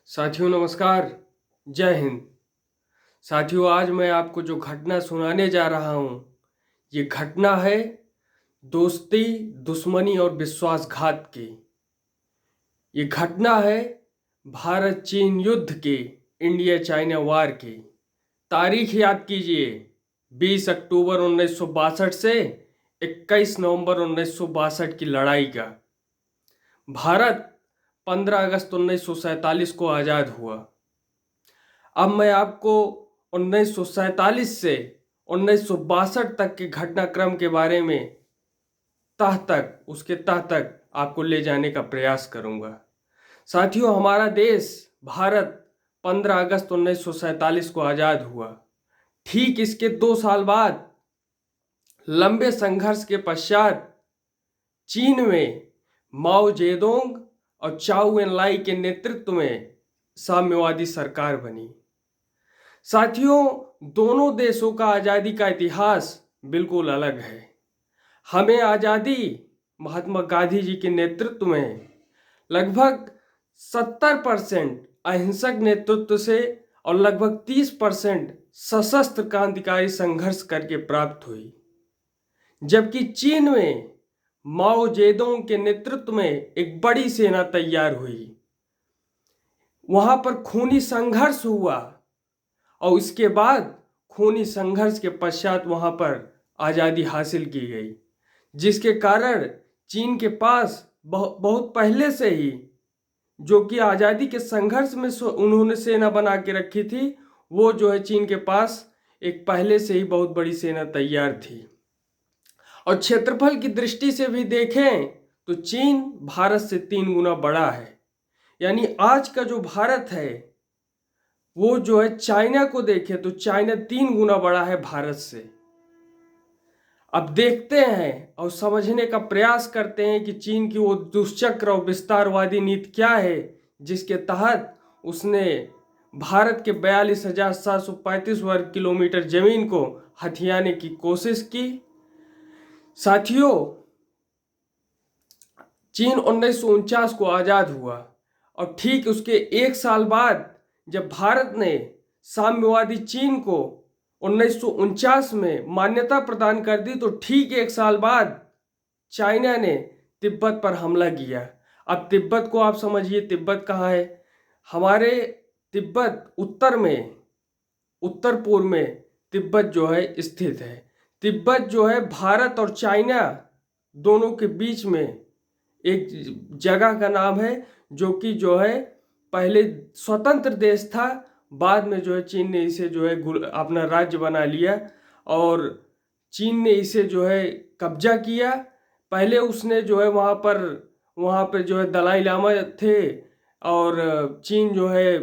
साथियों नमस्कार। जय हिंद। साथियों आज मैं आपको जो घटना सुनाने जा रहा हूँ ये घटना है दोस्ती, दुश्मनी और विश्वासघात की। ये घटना है भारत चीन युद्ध की, इंडिया चाइना वार की। तारीख याद कीजिए, 20 अक्टूबर 1962 से 21 नवंबर 1962 की लड़ाई का। भारत 15 अगस्त 1947 को आज़ाद हुआ। अब मैं आपको 1947 से 1962 तक के घटनाक्रम के बारे में उसके तह तक आपको ले जाने का प्रयास करूंगा। साथियों हमारा देश भारत 15 अगस्त 1947 को आज़ाद हुआ। ठीक इसके 2 साल बाद लंबे संघर्ष के पश्चात चीन में माओ जेडोंग और चाउ एन लाई के नेतृत्व में साम्यवादी सरकार बनी। साथियों दोनों देशों का आज़ादी का इतिहास बिल्कुल अलग है। हमें आज़ादी महात्मा गांधी जी के नेतृत्व में लगभग 70% अहिंसक नेतृत्व से और लगभग 30% सशस्त्र क्रांतिकारी संघर्ष करके प्राप्त हुई, जबकि चीन में माओ जेडोंग के नेतृत्व में एक बड़ी सेना तैयार हुई। वहां पर खूनी संघर्ष हुआ और इसके बाद खूनी संघर्ष के पश्चात वहां पर आज़ादी हासिल की गई, जिसके कारण चीन के पास बहुत पहले से ही जो कि आज़ादी के संघर्ष में उन्होंने सेना बना के रखी थी, वो जो है चीन के पास एक पहले से ही बहुत बड़ी सेना तैयार थी। और क्षेत्रफल की दृष्टि से भी देखें तो चीन भारत से 3 गुना बड़ा है। यानी आज का जो भारत है वो जो है चाइना को देखें तो चाइना 3 गुना बड़ा है भारत से। अब देखते हैं और समझने का प्रयास करते हैं कि चीन की वो दुष्चक्र और विस्तारवादी नीति क्या है, जिसके तहत उसने भारत के 42,735 वर्ग किलोमीटर जमीन को हथियाने की कोशिश की। साथियों चीन 1949 को आज़ाद हुआ और ठीक उसके 1 साल बाद जब भारत ने साम्यवादी चीन को 1949 में मान्यता प्रदान कर दी, तो ठीक 1 साल बाद चाइना ने तिब्बत पर हमला किया। अब तिब्बत को आप समझिए, तिब्बत कहाँ है? हमारे तिब्बत उत्तर में, उत्तर पूर्व में तिब्बत जो है स्थित है। तिब्बत जो है भारत और चाइना दोनों के बीच में एक जगह का नाम है, जो कि जो है पहले स्वतंत्र देश था, बाद में जो है चीन ने इसे जो है अपना राज्य बना लिया और चीन ने इसे जो है कब्जा किया। पहले उसने जो है वहाँ पर जो है दलाई लामा थे और चीन जो है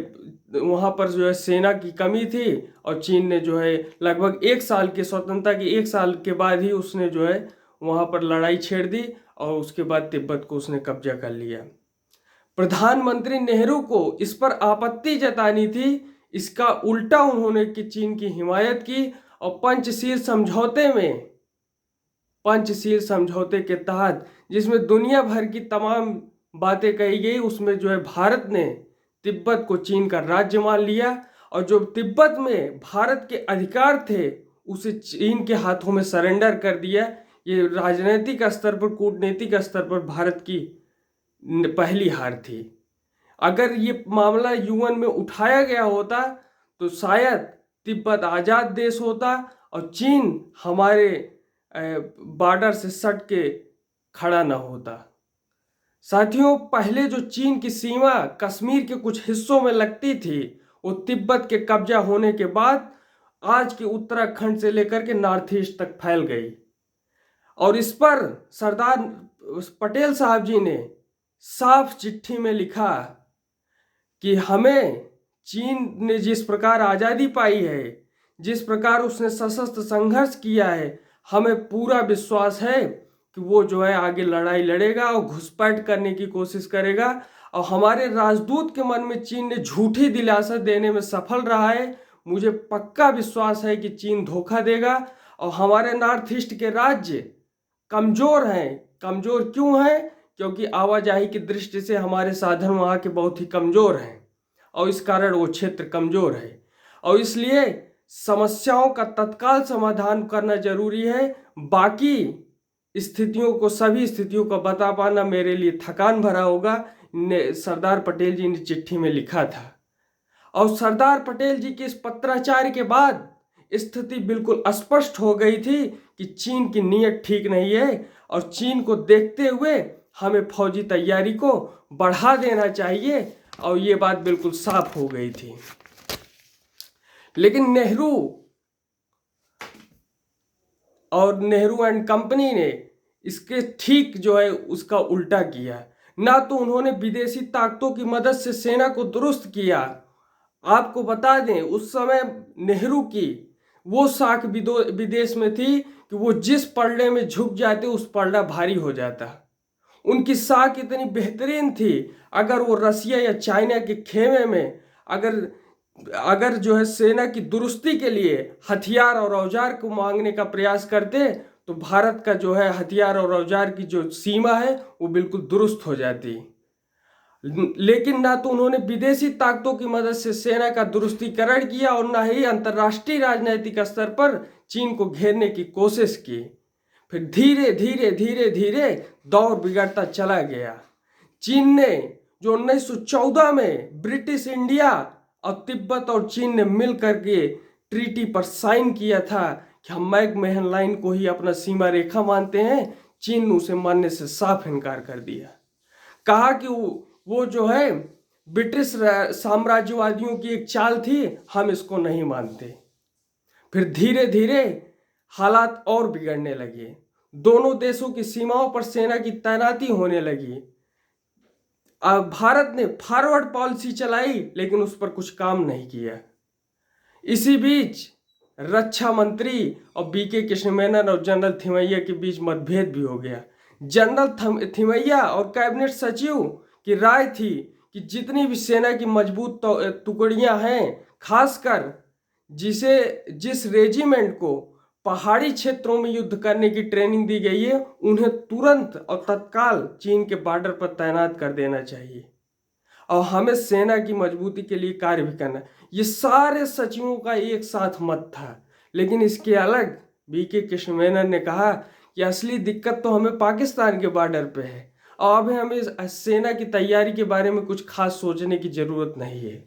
वहाँ पर जो है सेना की कमी थी और चीन ने जो है लगभग 1 साल के स्वतंत्रता के 1 साल के बाद ही उसने जो है वहाँ पर लड़ाई छेड़ दी और उसके बाद तिब्बत को उसने कब्जा कर लिया। प्रधानमंत्री नेहरू को इस पर आपत्ति जतानी थी, इसका उल्टा उन्होंने कि चीन की हिमायत की और पंचशील समझौते के तहत, जिसमें दुनिया भर की तमाम बातें कही गई, उसमें जो है भारत ने तिब्बत को चीन का राज्य मान लिया और जो तिब्बत में भारत के अधिकार थे उसे चीन के हाथों में सरेंडर कर दिया। ये राजनीतिक स्तर पर, कूटनीतिक स्तर पर भारत की पहली हार थी। अगर ये मामला यूएन में उठाया गया होता तो शायद तिब्बत आज़ाद देश होता और चीन हमारे बॉर्डर से सट के खड़ा न होता। साथियों पहले जो चीन की सीमा कश्मीर के कुछ हिस्सों में लगती थी, वो तिब्बत के कब्जा होने के बाद आज के उत्तराखंड से लेकर के नॉर्थ ईस्ट तक फैल गई। और इस पर सरदार पटेल साहब जी ने साफ चिट्ठी में लिखा कि हमें चीन ने जिस प्रकार आज़ादी पाई है, जिस प्रकार उसने सशस्त्र संघर्ष किया है, हमें पूरा विश्वास है कि वो जो है आगे लड़ाई लड़ेगा और घुसपैठ करने की कोशिश करेगा। और हमारे राजदूत के मन में चीन ने झूठी दिलासा देने में सफल रहा है। मुझे पक्का विश्वास है कि चीन धोखा देगा और हमारे नॉर्थ ईस्ट के राज्य कमज़ोर हैं। कमज़ोर क्यों हैं? क्योंकि आवाजाही की दृष्टि से हमारे साधन वहाँ के बहुत ही कमज़ोर हैं। और इस कारण वो क्षेत्र कमजोर है और इसलिए समस्याओं का तत्काल समाधान करना जरूरी है। बाकी स्थितियों को, सभी स्थितियों को बता पाना मेरे लिए थकान भरा होगा, सरदार पटेल जी ने चिट्ठी में लिखा था। और सरदार पटेल जी के इस पत्राचार के बाद स्थिति बिल्कुल स्पष्ट हो गई थी कि चीन की नीयत ठीक नहीं है और चीन को देखते हुए हमें फौजी तैयारी को बढ़ा देना चाहिए और ये बात बिल्कुल साफ हो गई थी। लेकिन नेहरू एंड कंपनी ने इसके ठीक जो है उसका उल्टा किया। ना तो उन्होंने विदेशी ताकतों की मदद से सेना को दुरुस्त किया। आपको बता दें उस समय नेहरू की वो साख विदेश में थी कि वो जिस पलड़े में झुक जाते उस पलड़ा भारी हो जाता। उनकी साख इतनी बेहतरीन थी, अगर वो रसिया या चाइना के खेमे में अगर जो है सेना की दुरुस्ती के लिए हथियार और औजार को मांगने का प्रयास करते तो भारत का जो है हथियार और औजार की जो सीमा है वो बिल्कुल दुरुस्त हो जाती। लेकिन ना तो उन्होंने विदेशी ताकतों की मदद से सेना का दुरुस्तीकरण किया और ना ही अंतर्राष्ट्रीय राजनीतिक स्तर पर चीन को घेरने की कोशिश की। फिर धीरे धीरे धीरे धीरे दौर बिगड़ता चला गया। चीन ने जो 1914 में ब्रिटिश इंडिया और तिब्बत और चीन ने मिल करके ट्रीटी पर साइन किया था कि हम मैकमहन लाइन को ही अपना सीमा रेखा मानते हैं, चीन ने उसे मानने से साफ इनकार कर दिया। कहा कि वो जो है ब्रिटिश साम्राज्यवादियों की एक चाल थी, हम इसको नहीं मानते। फिर धीरे धीरे हालात और बिगड़ने लगे। दोनों देशों की सीमाओं पर सेना की तैनाती होने लगी। भारत ने फॉरवर्ड पॉलिसी चलाई लेकिन उस पर कुछ काम नहीं किया। इसी बीच रक्षा मंत्री और बीके कृष्ण मेनन और जनरल थिमैया के बीच मतभेद भी हो गया। जनरल थिमैया और कैबिनेट सचिव की राय थी कि जितनी भी सेना की मजबूत टुकड़ियां हैं, खासकर जिस रेजिमेंट को पहाड़ी क्षेत्रों में युद्ध करने की ट्रेनिंग दी गई है, उन्हें तुरंत और तत्काल चीन के बॉर्डर पर तैनात कर देना चाहिए और हमें सेना की मजबूती के लिए कार्य भी करना। ये सारे सचिवों का एक साथ मत था। लेकिन इसके अलग बीके कृष्ण मेनन ने कहा कि असली दिक्कत तो हमें पाकिस्तान के बॉर्डर पे है और अब हमें सेना की तैयारी के बारे में कुछ खास सोचने की जरूरत नहीं है।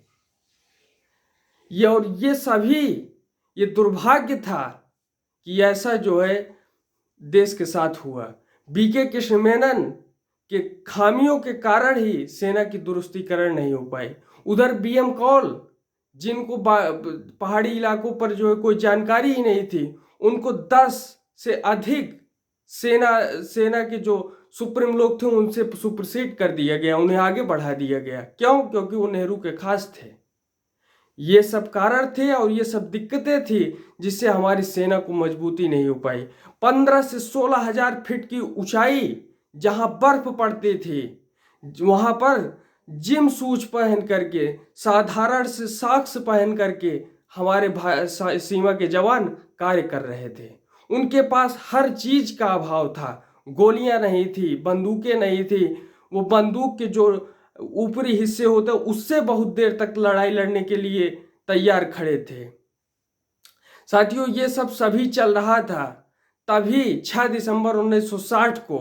ये दुर्भाग्य था कि ऐसा जो है देश के साथ हुआ। बीके कृष्ण मेनन के खामियों के कारण ही सेना की दुरुस्तीकरण नहीं हो पाई। उधर बीएम कौल, जिनको पहाड़ी इलाकों पर जो है कोई जानकारी ही नहीं थी, उनको 10 से अधिक सेना के जो सुप्रीम लोग थे उनसे सुपरसीड कर दिया गया, उन्हें आगे बढ़ा दिया गया। क्यों? क्योंकि वो नेहरू के खास थे। ये सब कारण थे और ये सब दिक्कतें थी जिससे हमारी सेना को मजबूती नहीं हो पाई। 15 से 16 हजार फीट की ऊंचाई जहां बर्फ पड़ती थी, वहां पर जिम शूज पहन करके, साधारण से सॉक्स पहन करके हमारे सीमा के जवान कार्य कर रहे थे। उनके पास हर चीज का अभाव था। गोलियां नहीं थी, बंदूकें नहीं थी। वो बंदूक के जो ऊपरी हिस्से होते उससे बहुत देर तक लड़ाई लड़ने के लिए तैयार खड़े थे। साथियों, ये सब सभी चल रहा था। तभी 6 दिसंबर 1960 को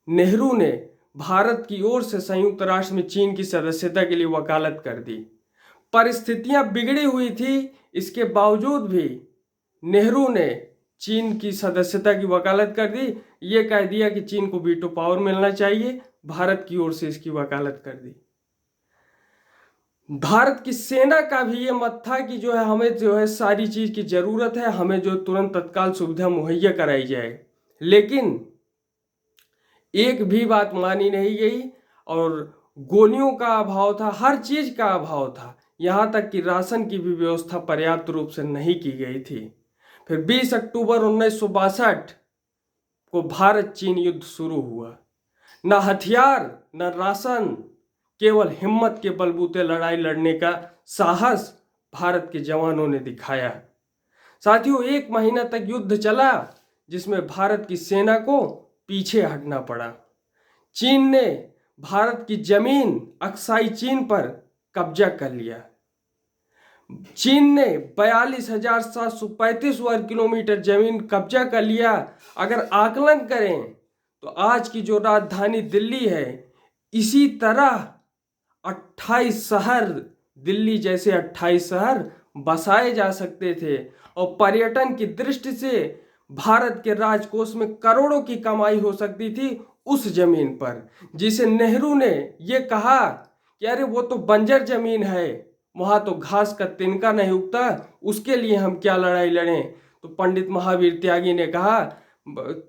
नेहरू ने भारत की ओर से संयुक्त राष्ट्र में चीन की सदस्यता के लिए वकालत कर दी। परिस्थितियां बिगड़ी हुई थी, इसके बावजूद भी नेहरू ने चीन की सदस्यता की वकालत कर दी। ये कह दिया कि चीन को वीटो पावर मिलना चाहिए। भारत की ओर से इसकी वकालत कर दी। भारत की सेना का भी ये मत था कि जो है हमें जो है सारी चीज की जरूरत है, हमें जो तुरंत तत्काल सुविधा मुहैया कराई जाए। लेकिन एक भी बात मानी नहीं गई और गोलियों का अभाव था, हर चीज का अभाव था। यहां तक कि राशन की भी व्यवस्था पर्याप्त रूप से नहीं की गई थी। फिर 20 अक्टूबर 1962 को भारत चीन युद्ध शुरू हुआ। न हथियार न राशन, केवल हिम्मत के बलबूते लड़ाई लड़ने का साहस भारत के जवानों ने दिखाया। साथियों, 1 महीना तक युद्ध चला जिसमें भारत की सेना को पीछे हटना पड़ा। चीन ने भारत की जमीन अक्साई चीन पर कब्जा कर लिया। चीन ने 42,735 वर्ग किलोमीटर जमीन कब्जा कर लिया। अगर आकलन करें तो आज की जो राजधानी दिल्ली है, इसी तरह 28 शहर, दिल्ली जैसे 28 शहर बसाए जा सकते थे और पर्यटन की दृष्टि से भारत के राजकोष में करोड़ों की कमाई हो सकती थी उस जमीन पर, जिसे नेहरू ने ये कहा कि अरे वो तो बंजर जमीन है, वहां तो घास का तिनका नहीं उगता, उसके लिए हम क्या लड़ाई लड़ें। तो पंडित महावीर त्यागी ने कहा,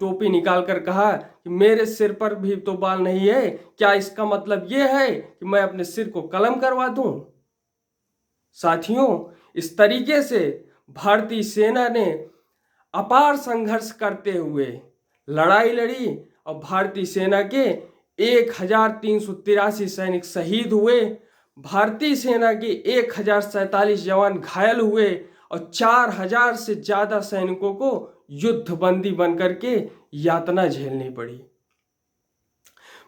टोपी निकाल कर कहा कि मेरे सिर पर भी तो बाल नहीं है, क्या इसका मतलब ये है कि मैं अपने सिर को कलम करवा दूं। साथियों, इस तरीके से भारतीय सेना ने अपार संघर्ष करते हुए लड़ाई लड़ी और भारतीय सेना के 1383 सैनिक शहीद हुए, भारतीय सेना के 1047 जवान घायल हुए और 4000 से ज्यादा सैनिकों को युद्धबंदी बनकर के यातना झेलनी पड़ी।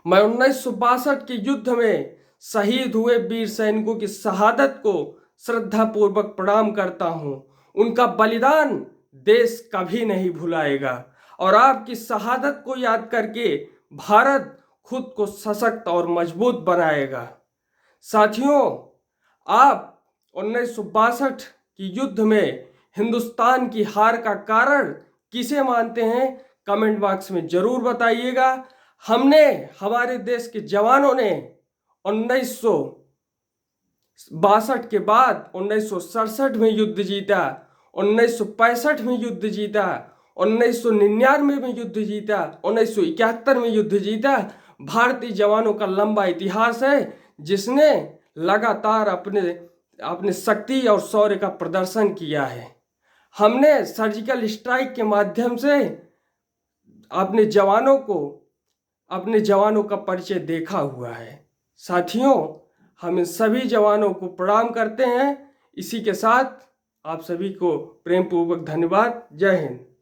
मैं 1962 के युद्ध में शहीद हुए वीर सैनिकों की शहादत को श्रद्धापूर्वक प्रणाम करता हूं। उनका बलिदान देश कभी नहीं भुलाएगा और आपकी शहादत को याद करके भारत खुद को सशक्त और मजबूत बनाएगा। साथियों, आप 1962 की युद्ध में हिंदुस्तान की हार का कारण किसे मानते हैं, कमेंट बॉक्स में जरूर बताइएगा। हमारे देश के जवानों ने 1962 के बाद 1967 में युद्ध जीता, 1965 में युद्ध जीता, 1999 में युद्ध जीता, 1971 में युद्ध जीता। भारतीय जवानों का लंबा इतिहास है, जिसने लगातार अपने शक्ति और शौर्य का प्रदर्शन किया है। हमने सर्जिकल स्ट्राइक के माध्यम से अपने जवानों का परिचय देखा हुआ है। साथियों, हम इन सभी जवानों को प्रणाम करते हैं। इसी के साथ आप सभी को प्रेम पूर्वक धन्यवाद। जय हिंद।